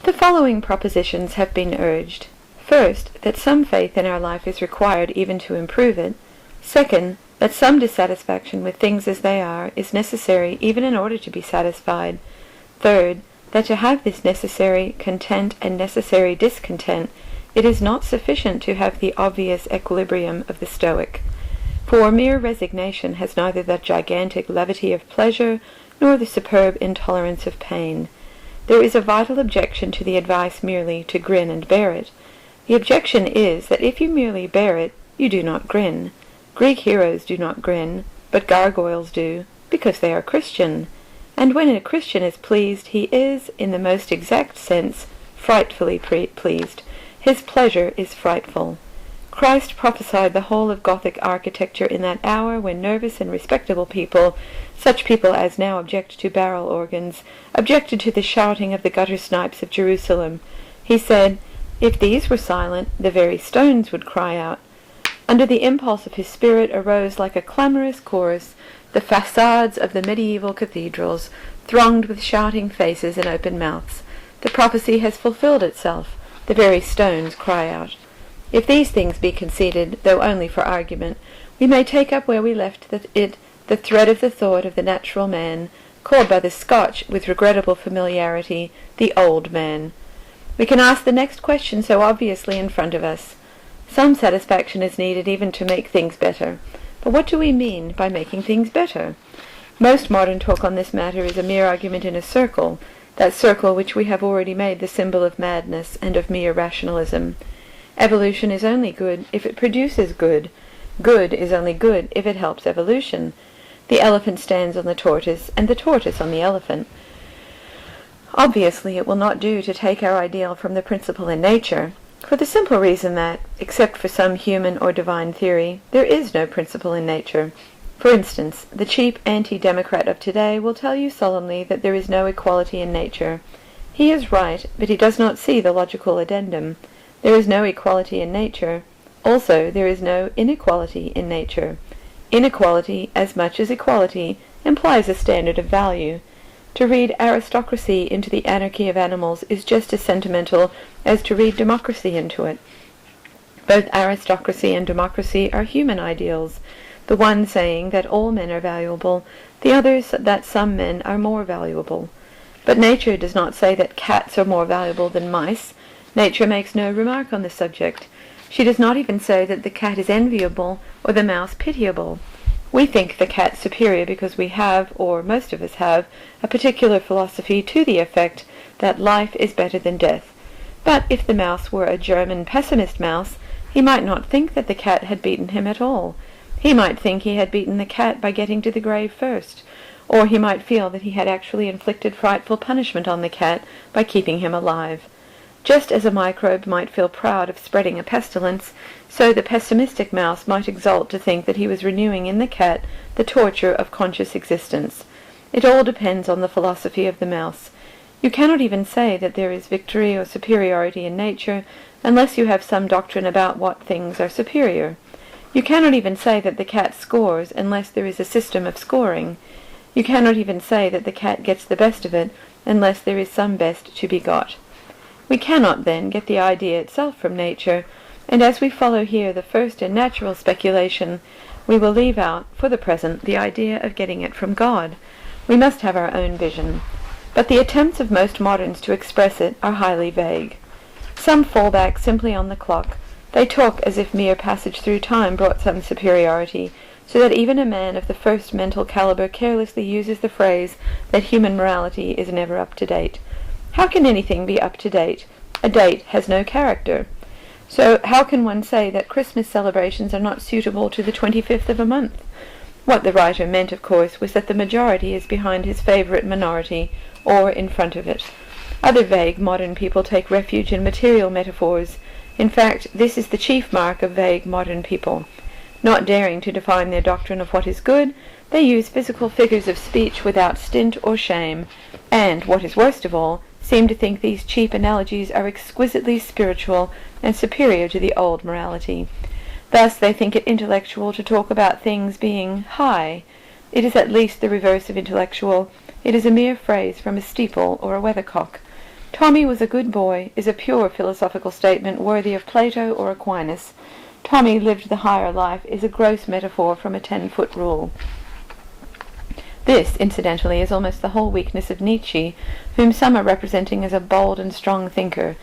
The following propositions have been urged. First, that some faith in our life is required even to improve it. Second, that some dissatisfaction with things as they are is necessary even in order to be satisfied. Third, that to have this necessary content and necessary discontent, it is not sufficient to have the obvious equilibrium of the Stoic. For mere resignation has neither the gigantic levity of pleasure nor the superb intolerance of pain. There is a vital objection to the advice merely to grin and bear it. The objection is that if you merely bear it, you do not grin. Greek heroes do not grin, but gargoyles do, because they are Christian. And when a Christian is pleased, he is, in the most exact sense, frightfully pleased. His pleasure is frightful. Christ prophesied the whole of Gothic architecture in that hour when nervous and respectable people, such people as now object to barrel organs, objected to the shouting of the gutter snipes of Jerusalem. He said, "If these were silent, the very stones would cry out." Under the impulse of his spirit arose like a clamorous chorus the facades of the medieval cathedrals, thronged with shouting faces and open mouths. The prophecy has fulfilled itself. The very stones cry out. If these things be conceded, though only for argument, we may take up where we left the thread of the thought of the natural man, called by the Scotch, with regrettable familiarity, the old man. We can ask the next question so obviously in front of us. Some satisfaction is needed even to make things better. But what do we mean by making things better? Most modern talk on this matter is a mere argument in a circle, that circle which we have already made the symbol of madness and of mere rationalism. Evolution is only good if it produces good. Good is only good if it helps evolution. The elephant stands on the tortoise, and the tortoise on the elephant. Obviously, it will not do to take our ideal from the principle in nature, for the simple reason that, except for some human or divine theory, there is no principle in nature. For instance, the cheap anti-democrat of today will tell you solemnly that there is no equality in nature. He is right, but he does not see the logical addendum. There is no equality in nature. Also, there is no inequality in nature. Inequality, as much as equality, implies a standard of value. To read aristocracy into the anarchy of animals is just as sentimental as to read democracy into it. Both aristocracy and democracy are human ideals, the one saying that all men are valuable, the other that some men are more valuable. But nature does not say that cats are more valuable than mice. Nature makes no remark on the subject. She does not even say that the cat is enviable or the mouse pitiable. We think the cat superior because we have, or most of us have, a particular philosophy to the effect that life is better than death. But if the mouse were a German pessimist mouse, he might not think that the cat had beaten him at all. He might think he had beaten the cat by getting to the grave first, or he might feel that he had actually inflicted frightful punishment on the cat by keeping him alive. Just as a microbe might feel proud of spreading a pestilence, so the pessimistic mouse might exult to think that he was renewing in the cat the torture of conscious existence. It all depends on the philosophy of the mouse. You cannot even say that there is victory or superiority in nature unless you have some doctrine about what things are superior. You cannot even say that the cat scores unless there is a system of scoring. You cannot even say that the cat gets the best of it unless there is some best to be got. We cannot, then, get the idea itself from nature, and as we follow here the first and natural speculation, we will leave out, for the present, the idea of getting it from God. We must have our own vision. But the attempts of most moderns to express it are highly vague. Some fall back simply on the clock. They talk as if mere passage through time brought some superiority, so that even a man of the first mental caliber carelessly uses the phrase that human morality is never up to date. How can anything be up to date? A date has no character. So how can one say that Christmas celebrations are not suitable to the 25th of a month? What the writer meant, of course, was that the majority is behind his favorite minority, or in front of it. Other vague modern people take refuge in material metaphors. In fact, this is the chief mark of vague modern people. Not daring to define their doctrine of what is good, they use physical figures of speech without stint or shame, and, what is worst of all, seem to think these cheap analogies are exquisitely spiritual and superior to the old morality. Thus they think it intellectual to talk about things being high. It is at least the reverse of intellectual. It is a mere phrase from a steeple or a weathercock. Tommy was a good boy is a pure philosophical statement worthy of Plato or Aquinas. Tommy lived the higher life is a gross metaphor from a 10-foot rule. This, incidentally, is almost the whole weakness of Nietzsche, whom some are representing as a bold and strong thinker.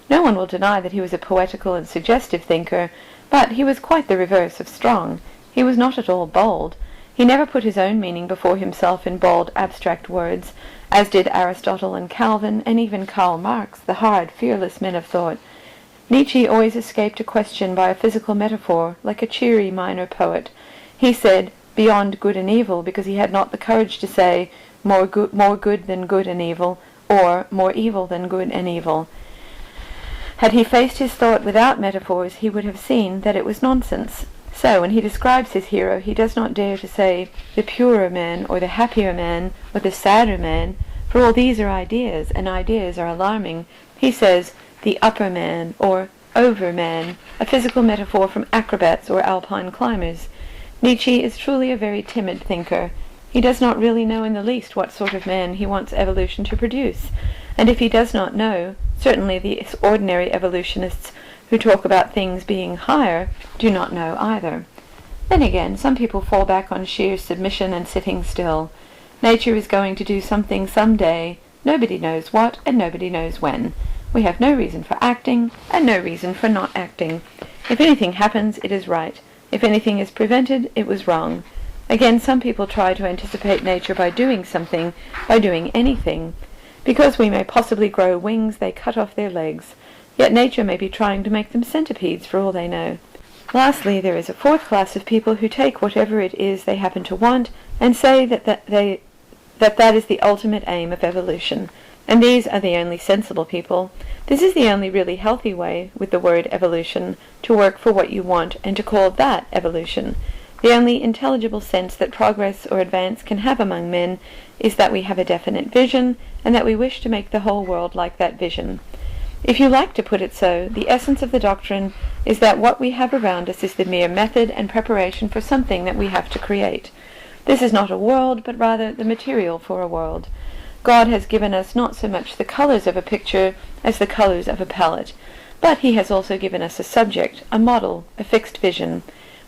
No one will deny that he was a poetical and suggestive thinker, but he was quite the reverse of strong. He was not at all bold. He never put his own meaning before himself in bold, abstract words, as did Aristotle and Calvin, and even Karl Marx, the hard, fearless men of thought. Nietzsche always escaped a question by a physical metaphor, like a cheery minor poet. He said, beyond good and evil, because he had not the courage to say, more good than good and evil, or more evil than good and evil. Had he faced his thought without metaphors, he would have seen that it was nonsense. So, when he describes his hero, he does not dare to say the purer man, or the happier man, or the sadder man, for all these are ideas, and ideas are alarming. He says the upper man, or over man, a physical metaphor from acrobats or alpine climbers. Nietzsche is truly a very timid thinker. He does not really know in the least what sort of man he wants evolution to produce, and if he does not know, certainly the ordinary evolutionists who talk about things being higher do not know either. Then again, some people fall back on sheer submission and sitting still. Nature is going to do something some day. Nobody knows what, and nobody knows when. We have no reason for acting, and no reason for not acting. If anything happens, it is right. If anything is prevented, it was wrong. Again, some people try to anticipate nature by doing something, by doing anything. Because we may possibly grow wings, they cut off their legs. Yet nature may be trying to make them centipedes for all they know. Lastly, there is a fourth class of people who take whatever it is they happen to want and say that is the ultimate aim of evolution. And these are the only sensible people. This is the only really healthy way, with the word evolution, to work for what you want and to call that evolution. The only intelligible sense that progress or advance can have among men is that we have a definite vision and that we wish to make the whole world like that vision. If you like to put it so, the essence of the doctrine is that what we have around us is the mere method and preparation for something that we have to create. This is not a world, but rather the material for a world. God has given us not so much the colors of a picture as the colors of a palette, but he has also given us a subject, a model, a fixed vision.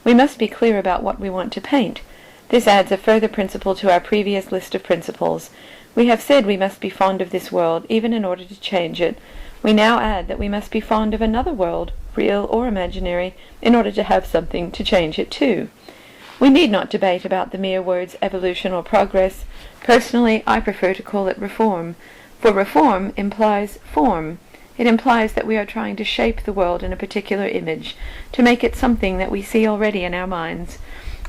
We must be clear about what we want to paint. This adds a further principle to our previous list of principles. We have said we must be fond of this world, even in order to change it. We now add that we must be fond of another world, real or imaginary, in order to have something to change it to. We need not debate about the mere words evolution or progress. Personally, I prefer to call it reform, for reform implies form. It implies that we are trying to shape the world in a particular image, to make it something that we see already in our minds.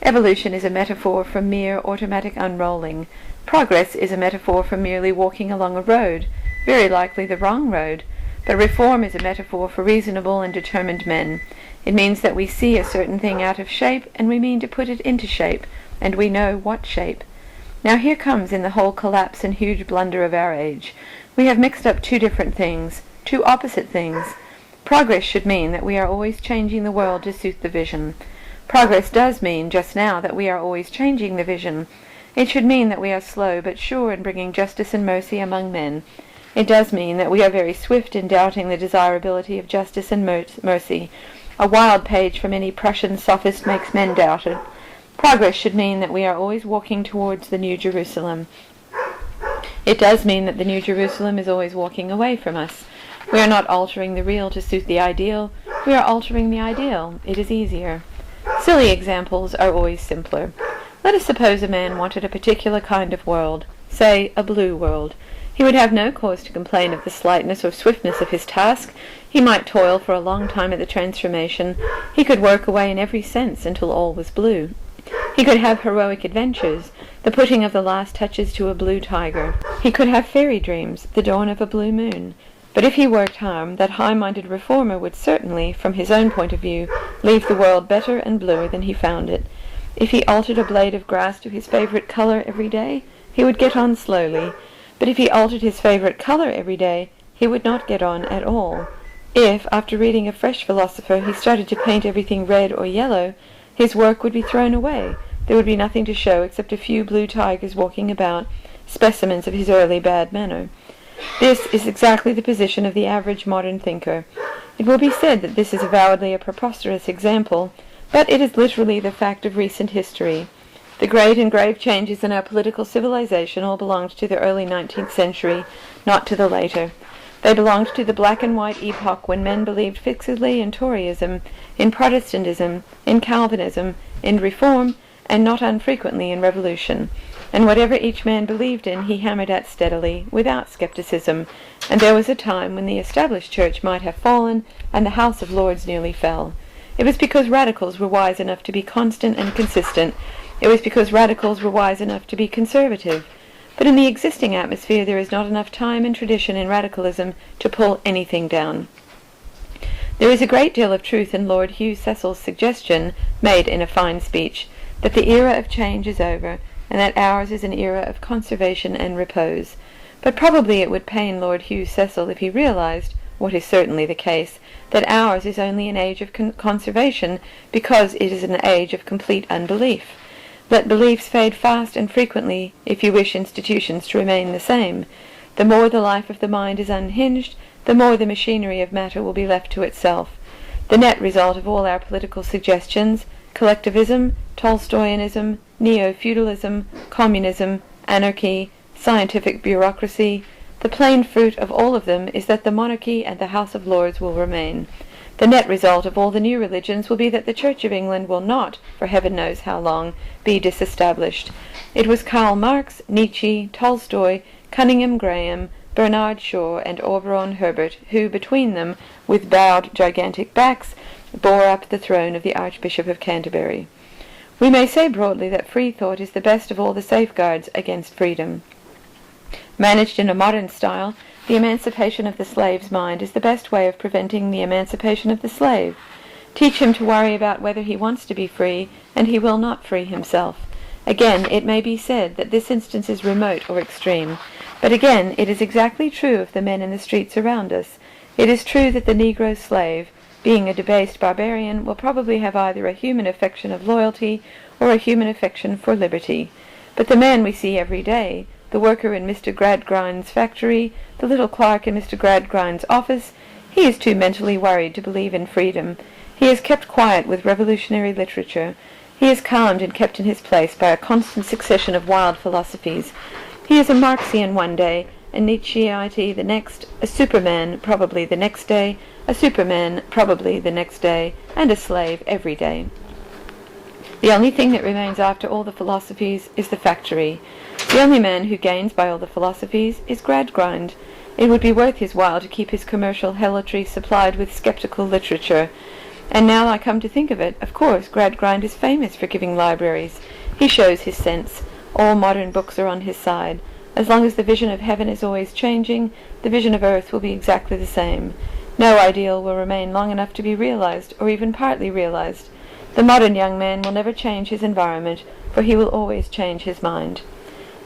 Evolution is a metaphor for mere automatic unrolling. Progress is a metaphor for merely walking along a road, very likely the wrong road. But reform is a metaphor for reasonable and determined men. It means that we see a certain thing out of shape, and we mean to put it into shape, and we know what shape. Now here comes in the whole collapse and huge blunder of our age. We have mixed up two different things, two opposite things. Progress should mean that we are always changing the world to suit the vision. Progress does mean, just now, that we are always changing the vision. It should mean that we are slow but sure in bringing justice and mercy among men. It does mean that we are very swift in doubting the desirability of justice and mercy. A wild page from any Prussian sophist makes men doubt it. Progress should mean that we are always walking towards the New Jerusalem. It does mean that the New Jerusalem is always walking away from us. We are not altering the real to suit the ideal. We are altering the ideal. It is easier. Silly examples are always simpler. Let us suppose a man wanted a particular kind of world, say a blue world. He would have no cause to complain of the slightness or swiftness of his task. He might toil for a long time at the transformation. He could work away in every sense until all was blue. He could have heroic adventures, the putting of the last touches to a blue tiger. He could have fairy dreams, the dawn of a blue moon. But if he worked harm, that high-minded reformer would certainly, from his own point of view, leave the world better and bluer than he found it. If he altered a blade of grass to his favorite color every day, he would get on slowly. But if he altered his favorite color every day, he would not get on at all. If, after reading a fresh philosopher, he started to paint everything red or yellow, his work would be thrown away. There would be nothing to show except a few blue tigers walking about, specimens of his early bad manner. This is exactly the position of the average modern thinker. It will be said that this is avowedly a preposterous example, but it is literally the fact of recent history. The great and grave changes in our political civilization all belonged to the early 19th century, not to the later. They belonged to the black and white epoch when men believed fixedly in Toryism, in Protestantism, in Calvinism, in Reform, and not unfrequently in Revolution. And whatever each man believed in, he hammered at steadily, without skepticism, and there was a time when the established church might have fallen, and the House of Lords nearly fell. It was because radicals were wise enough to be constant and consistent. It was because radicals were wise enough to be conservative. But in the existing atmosphere there is not enough time and tradition in radicalism to pull anything down. There is a great deal of truth in Lord Hugh Cecil's suggestion, made in a fine speech, that the era of change is over, and that ours is an era of conservation and repose. But probably it would pain Lord Hugh Cecil if he realized, what is certainly the case, that ours is only an age of conservation because it is an age of complete unbelief. Let beliefs fade fast and frequently if you wish institutions to remain the same. The more the life of the mind is unhinged, the more the machinery of matter will be left to itself. The net result of all our political suggestions, collectivism, Tolstoyanism, neo-feudalism, communism, anarchy, scientific bureaucracy, the plain fruit of all of them is that the monarchy and the House of Lords will remain. The net result of all the new religions will be that the Church of England will not, for heaven knows how long, be disestablished. It was Karl Marx, Nietzsche, Tolstoy, Cunningham Graham, Bernard Shaw, and Auberon Herbert, who, between them, with bowed gigantic backs, bore up the throne of the Archbishop of Canterbury. We may say broadly that free thought is the best of all the safeguards against freedom. Managed in a modern style, the emancipation of the slave's mind is the best way of preventing the emancipation of the slave. Teach him to worry about whether he wants to be free, and he will not free himself. Again, it may be said that this instance is remote or extreme, but again, it is exactly true of the men in the streets around us. It is true that the Negro slave, being a debased barbarian, will probably have either a human affection of loyalty or a human affection for liberty. But the man we see every day, the worker in Mr. Gradgrind's factory, the little clerk in Mr. Gradgrind's office, he is too mentally worried to believe in freedom. He is kept quiet with revolutionary literature. He is calmed and kept in his place by a constant succession of wild philosophies. He is a Marxian one day, a Nietzscheite the next, a Superman probably the next day, a Superman probably the next day, and a slave every day. The only thing that remains after all the philosophies is the factory. The only man who gains by all the philosophies is Gradgrind. It would be worth his while to keep his commercial helotry supplied with sceptical literature. And now I come to think of it, of course, Gradgrind is famous for giving libraries. He shows his sense. All modern books are on his side. As long as the vision of heaven is always changing, the vision of earth will be exactly the same. No ideal will remain long enough to be realized, or even partly realized. The modern young man will never change his environment, for he will always change his mind.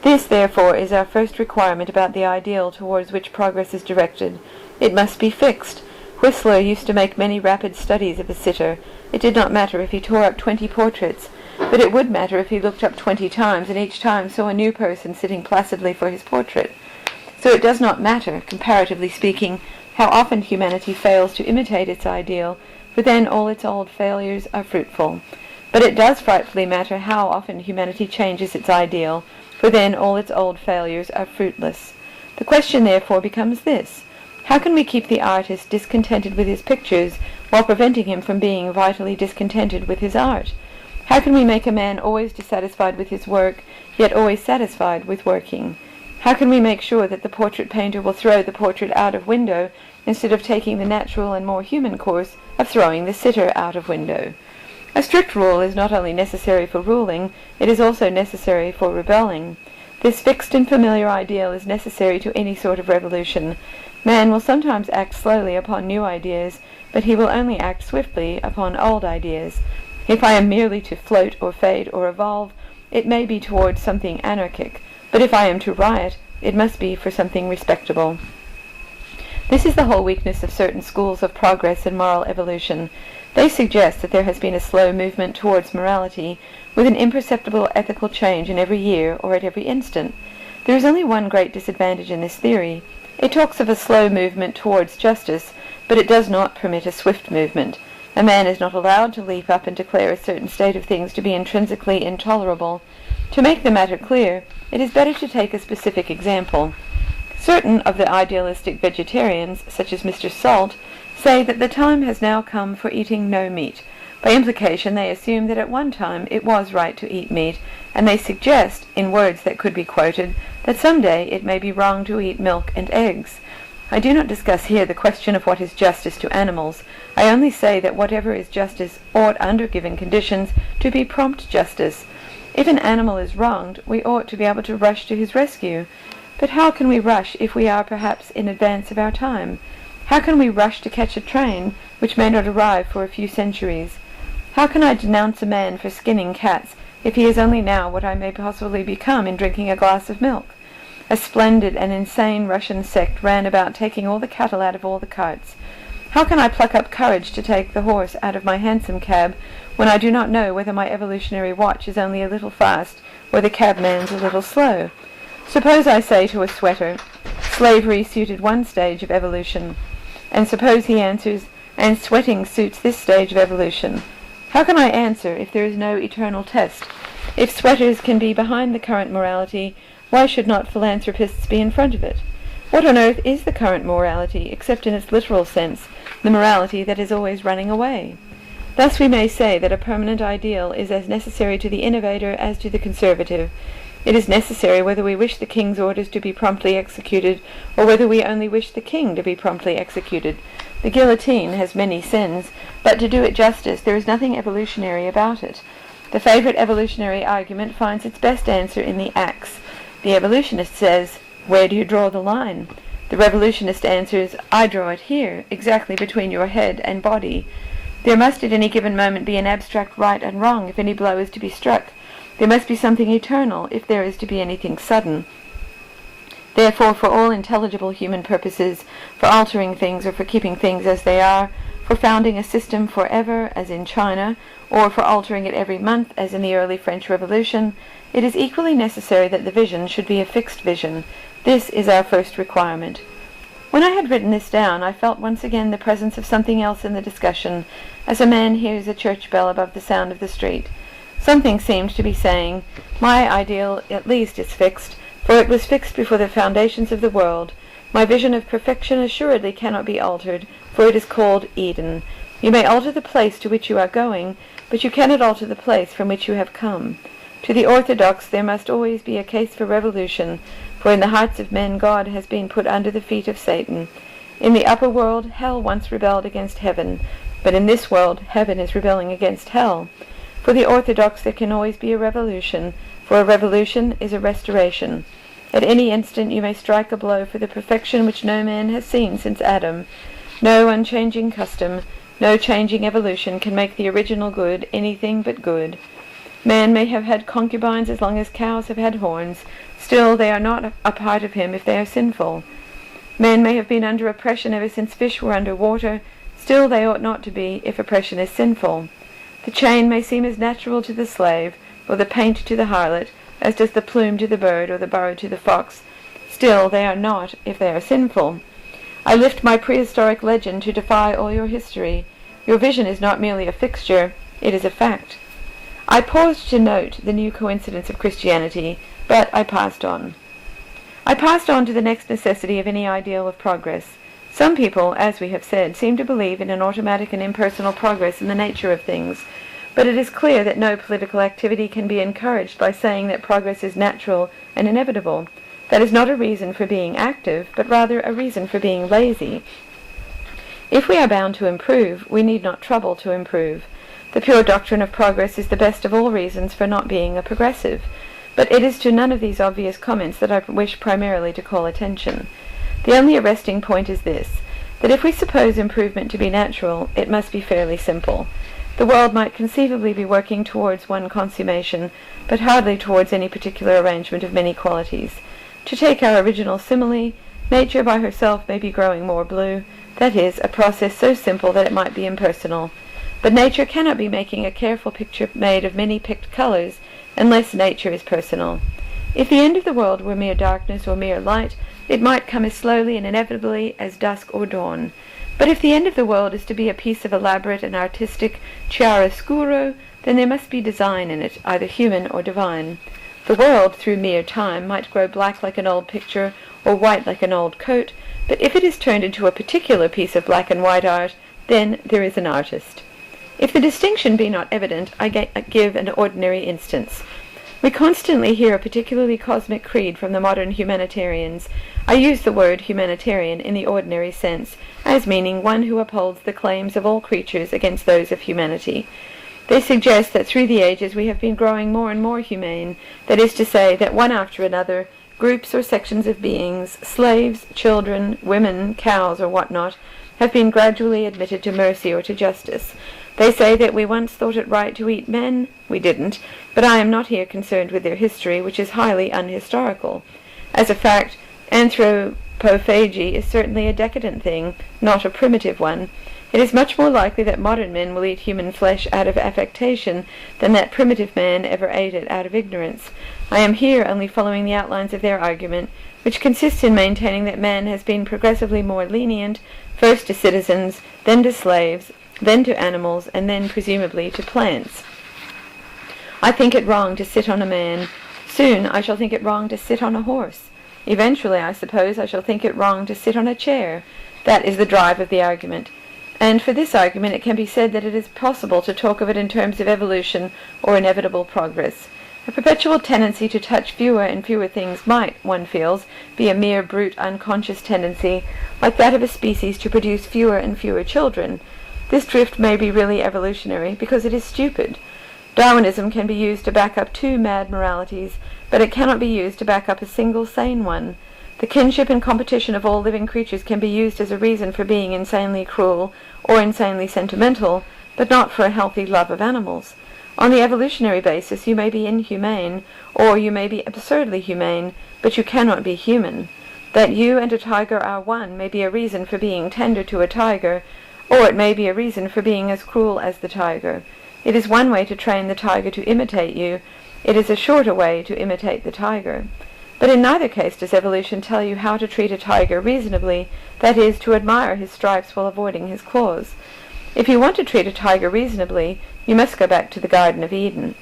This, therefore, is our first requirement about the ideal towards which progress is directed. It must be fixed. Whistler used to make many rapid studies of a sitter. It did not matter if he tore up 20 portraits, but it would matter if he looked up 20 times and each time saw a new person sitting placidly for his portrait. So it does not matter, comparatively speaking, how often humanity fails to imitate its ideal, for then all its old failures are fruitful. But it does frightfully matter how often humanity changes its ideal, for then all its old failures are fruitless. The question therefore becomes this: how can we keep the artist discontented with his pictures while preventing him from being vitally discontented with his art? How can we make a man always dissatisfied with his work, yet always satisfied with working? How can we make sure that the portrait painter will throw the portrait out of window instead of taking the natural and more human course of throwing the sitter out of window? A strict rule is not only necessary for ruling, it is also necessary for rebelling. This fixed and familiar ideal is necessary to any sort of revolution. Man will sometimes act slowly upon new ideas, but he will only act swiftly upon old ideas. If I am merely to float or fade or evolve, it may be towards something anarchic, but if I am to riot, it must be for something respectable. This is the whole weakness of certain schools of progress and moral evolution. They suggest that there has been a slow movement towards morality, with an imperceptible ethical change in every year or at every instant. There is only one great disadvantage in this theory. It talks of a slow movement towards justice, but it does not permit a swift movement. A man is not allowed to leap up and declare a certain state of things to be intrinsically intolerable. To make the matter clear, it is better to take a specific example. Certain of the idealistic vegetarians, such as Mr. Salt, say that the time has now come for eating no meat. By implication, they assume that at one time it was right to eat meat, and they suggest, in words that could be quoted, that some day it may be wrong to eat milk and eggs. I do not discuss here the question of what is justice to animals. I only say that whatever is justice ought, under given conditions, to be prompt justice. If an animal is wronged, we ought to be able to rush to his rescue. But how can we rush if we are perhaps in advance of our time? How can we rush to catch a train which may not arrive for a few centuries? How can I denounce a man for skinning cats if he is only now what I may possibly become in drinking a glass of milk? A splendid and insane Russian sect ran about taking all the cattle out of all the carts. How can I pluck up courage to take the horse out of my hansom cab when I do not know whether my evolutionary watch is only a little fast or the cabman's a little slow? Suppose I say to a sweater, slavery suited one stage of evolution, and suppose he answers, and sweating suits this stage of evolution. How can I answer if there is no eternal test? If sweaters can be behind the current morality, why should not philanthropists be in front of it? What on earth is the current morality, except in its literal sense, the morality that is always running away? Thus we may say that a permanent ideal is as necessary to the innovator as to the conservative. It is necessary whether we wish the king's orders to be promptly executed, or whether we only wish the king to be promptly executed. The guillotine has many sins, but to do it justice, there is nothing evolutionary about it. The favorite evolutionary argument finds its best answer in the axe. The evolutionist says, "Where do you draw the line?" The revolutionist answers, "I draw it here, exactly between your head and body." There must at any given moment be an abstract right and wrong if any blow is to be struck. There must be something eternal if there is to be anything sudden. Therefore, for all intelligible human purposes, for altering things or for keeping things as they are, for founding a system forever, as in China, or for altering it every month, as in the early French Revolution, it is equally necessary that the vision should be a fixed vision. This is our first requirement. When I had written this down, I felt once again the presence of something else in the discussion, as a man hears a church bell above the sound of the street. Something seemed to be saying, "My ideal at least is fixed, for it was fixed before the foundations of the world. My vision of perfection assuredly cannot be altered, for it is called Eden. You may alter the place to which you are going, but you cannot alter the place from which you have come." To the orthodox there must always be a case for revolution, for in the hearts of men God has been put under the feet of Satan. In the upper world hell once rebelled against heaven, but in this world heaven is rebelling against hell. For the orthodox there can always be a revolution, for a revolution is a restoration. At any instant you may strike a blow for the perfection which no man has seen since Adam. No unchanging custom, no changing evolution can make the original good anything but good. Man may have had concubines as long as cows have had horns, still they are not a part of him if they are sinful. Man may have been under oppression ever since fish were under water, still they ought not to be if oppression is sinful. The chain may seem as natural to the slave, or the paint to the harlot, as does the plume to the bird or the burrow to the fox. Still they are not if they are sinful. I lift my prehistoric legend to defy all your history. Your vision is not merely a fixture, it is a fact. I paused to note the new coincidence of Christianity, but I passed on. I passed on to the next necessity of any ideal of progress. Some people, as we have said, seem to believe in an automatic and impersonal progress in the nature of things, but it is clear that no political activity can be encouraged by saying that progress is natural and inevitable. That is not a reason for being active, but rather a reason for being lazy. If we are bound to improve, we need not trouble to improve. The pure doctrine of progress is the best of all reasons for not being a progressive, but it is to none of these obvious comments that I wish primarily to call attention. The only arresting point is this, that if we suppose improvement to be natural, it must be fairly simple. The world might conceivably be working towards one consummation, but hardly towards any particular arrangement of many qualities. To take our original simile, nature by herself may be growing more blue, that is, a process so simple that it might be impersonal. But nature cannot be making a careful picture made of many picked colors, unless nature is personal. If the end of the world were mere darkness or mere light, It might come as slowly and inevitably as dusk or dawn. But if the end of the world is to be a piece of elaborate and artistic chiaroscuro, then there must be design in it, either human or divine. The world, through mere time, might grow black like an old picture, or white like an old coat, but if it is turned into a particular piece of black and white art, then there is an artist. If the distinction be not evident, I give an ordinary instance. We constantly hear a particularly cosmic creed from the modern humanitarians. I use the word humanitarian in the ordinary sense, as meaning one who upholds the claims of all creatures against those of humanity. They suggest that through the ages we have been growing more and more humane, that is to say, that one after another, groups or sections of beings, slaves, children, women, cows, or what not, have been gradually admitted to mercy or to justice. They say that we once thought it right to eat men. We didn't, but I am not here concerned with their history, which is highly unhistorical. As a fact, anthropophagy is certainly a decadent thing, not a primitive one. It is much more likely that modern men will eat human flesh out of affectation than that primitive man ever ate it out of ignorance. I am here only following the outlines of their argument, which consists in maintaining that man has been progressively more lenient, first to citizens, then to slaves, then to animals, and then presumably to plants. I think it wrong to sit on a man. Soon I shall think it wrong to sit on a horse. Eventually, I suppose, I shall think it wrong to sit on a chair. That is the drive of the argument. And for this argument it can be said that it is possible to talk of it in terms of evolution or inevitable progress. A perpetual tendency to touch fewer and fewer things might, one feels, be a mere brute unconscious tendency, like that of a species to produce fewer and fewer children. This drift may be really evolutionary, because it is stupid. Darwinism can be used to back up two mad moralities, but it cannot be used to back up a single sane one. The kinship and competition of all living creatures can be used as a reason for being insanely cruel or insanely sentimental, but not for a healthy love of animals. On the evolutionary basis you may be inhumane, or you may be absurdly humane, but you cannot be human. That you and a tiger are one may be a reason for being tender to a tiger, or it may be a reason for being as cruel as the tiger. It is one way to train the tiger to imitate you. It is a shorter way to imitate the tiger. But in neither case does evolution tell you how to treat a tiger reasonably, that is, to admire his stripes while avoiding his claws. If you want to treat a tiger reasonably, you must go back to the Garden of Eden.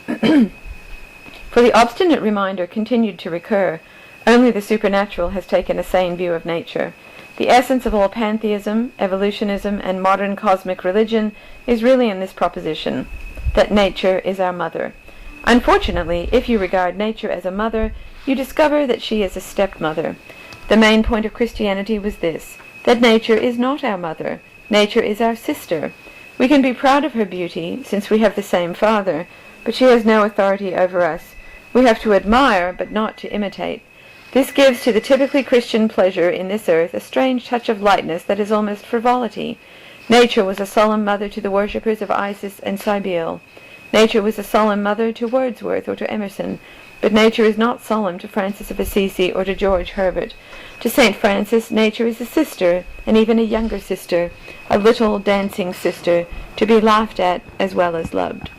For the obstinate reminder continued to recur, only the supernatural has taken a sane view of nature. The essence of all pantheism, evolutionism, and modern cosmic religion is really in this proposition, that nature is our mother. Unfortunately, if you regard nature as a mother, you discover that she is a stepmother. The main point of Christianity was this, that nature is not our mother. Nature is our sister. We can be proud of her beauty, since we have the same father, but she has no authority over us. We have to admire, but not to imitate. This gives to the typically Christian pleasure in this earth a strange touch of lightness that is almost frivolity. Nature was a solemn mother to the worshippers of Isis and Cybele. Nature was a solemn mother to Wordsworth or to Emerson, but nature is not solemn to Francis of Assisi or to George Herbert. To St. Francis, nature is a sister, and even a younger sister, a little dancing sister, to be laughed at as well as loved.